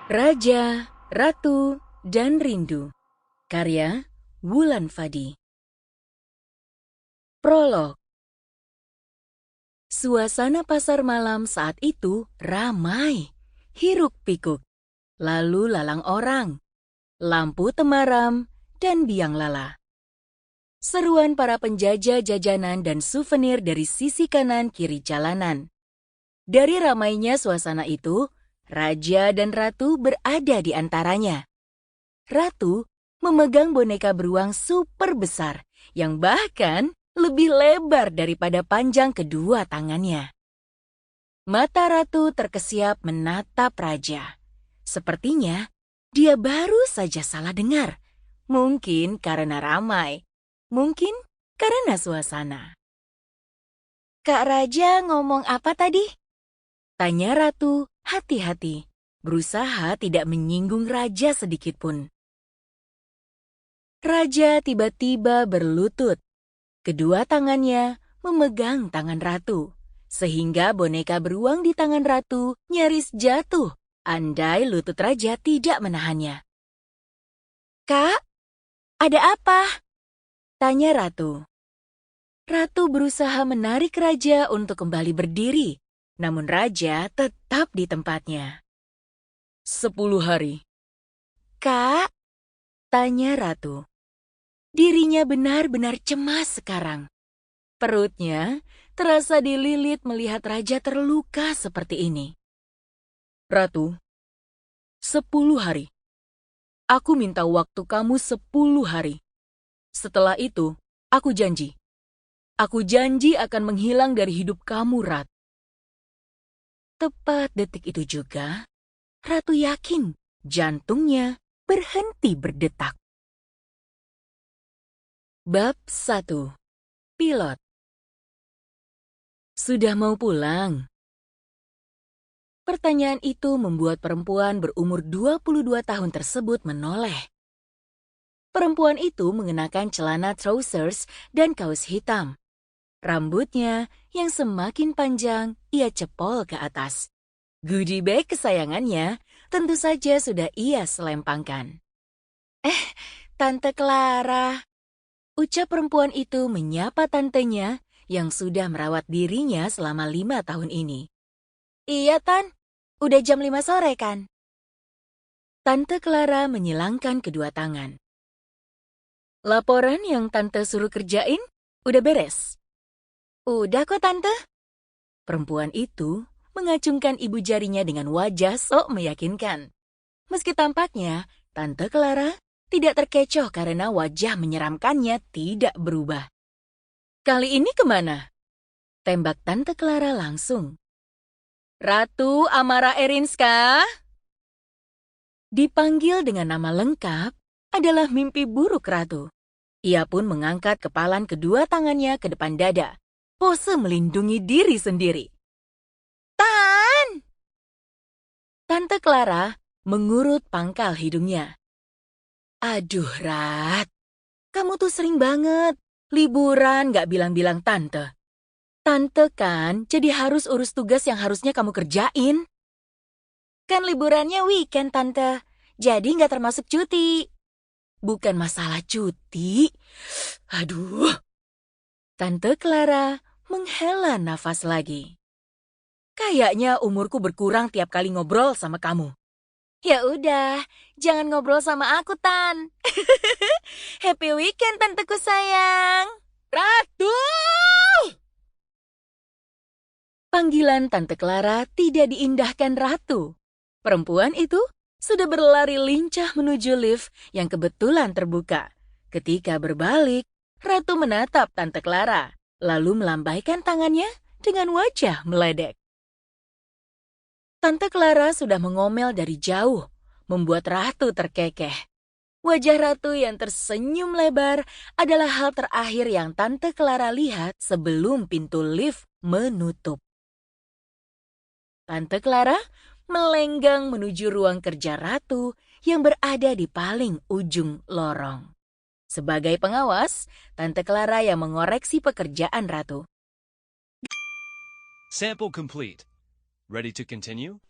Raja, Ratu, dan Rindu. Karya Wulan Fadi. Prolog. Suasana pasar malam saat itu ramai, hiruk-pikuk, lalu lalang orang, lampu temaram, dan biang lala. Seruan para penjajah jajanan dan souvenir dari sisi kanan kiri jalanan. Dari ramainya suasana itu, Raja dan Ratu berada di antaranya. Ratu memegang boneka beruang super besar yang bahkan lebih lebar daripada panjang kedua tangannya. Mata Ratu terkesiap menatap Raja. Sepertinya dia baru saja salah dengar. Mungkin karena ramai, mungkin karena suasana. "Kak Raja ngomong apa tadi?" tanya Ratu hati-hati, berusaha tidak menyinggung Raja sedikitpun. Raja tiba-tiba berlutut. Kedua tangannya memegang tangan Ratu, sehingga boneka beruang di tangan Ratu nyaris jatuh, andai lutut Raja tidak menahannya. "Kak, ada apa?" tanya Ratu. Ratu berusaha menarik Raja untuk kembali berdiri, namun Raja tetap di tempatnya. 10 hari. "Kak?" tanya Ratu. Dirinya benar-benar cemas sekarang. Perutnya terasa dililit melihat Raja terluka seperti ini. "Ratu, 10 hari. Aku minta waktu kamu 10 hari. Setelah itu, aku janji. Aku janji akan menghilang dari hidup kamu, Rat." Tepat detik itu juga, Ratu yakin jantungnya berhenti berdetak. Bab 1. Pilot. "Sudah mau pulang?" Pertanyaan itu membuat perempuan berumur 22 tahun tersebut menoleh. Perempuan itu mengenakan celana trousers dan kaos hitam. Rambutnya yang semakin panjang ia cepol ke atas. Goodie bag kesayangannya tentu saja sudah ia selempangkan. Tante Clara," ucap perempuan itu menyapa tantenya yang sudah merawat dirinya selama 5 tahun ini. "Iya, Tan. Udah jam 5 sore kan?" Tante Clara menyilangkan kedua tangan. "Laporan yang Tante suruh kerjain udah beres?" "Udah kok, Tante." Perempuan itu mengacungkan ibu jarinya dengan wajah sok meyakinkan. Meski tampaknya Tante Clara tidak terkecoh karena wajah menyeramkannya tidak berubah. "Kali ini kemana?" tembak Tante Clara langsung. "Ratu Amara Erinska?" Dipanggil dengan nama lengkap adalah mimpi buruk Ratu. Ia pun mengangkat kepalan kedua tangannya ke depan dada, pose melindungi diri sendiri. "Tan!" Tante Clara mengurut pangkal hidungnya. "Aduh, Rat, kamu tuh sering banget liburan gak bilang-bilang Tante. Tante kan jadi harus urus tugas yang harusnya kamu kerjain." "Kan liburannya weekend, Tante, jadi gak termasuk cuti." "Bukan masalah cuti. Aduh." Tante Clara menghela nafas lagi. "Kayaknya umurku berkurang tiap kali ngobrol sama kamu." "Ya udah, jangan ngobrol sama aku, Tan." "Happy weekend, tanteku sayang." "Ratu!" Panggilan Tante Clara tidak diindahkan Ratu. Perempuan itu sudah berlari lincah menuju lift yang kebetulan terbuka. Ketika berbalik, Ratu menatap Tante Clara, lalu melambaikan tangannya dengan wajah meledek. Tante Clara sudah mengomel dari jauh, membuat Ratu terkekeh. Wajah Ratu yang tersenyum lebar adalah hal terakhir yang Tante Clara lihat sebelum pintu lift menutup. Tante Clara melenggang menuju ruang kerja Ratu yang berada di paling ujung lorong. Sebagai pengawas, Tante Clara yang mengoreksi pekerjaan Ratu. Sample complete. Ready to continue?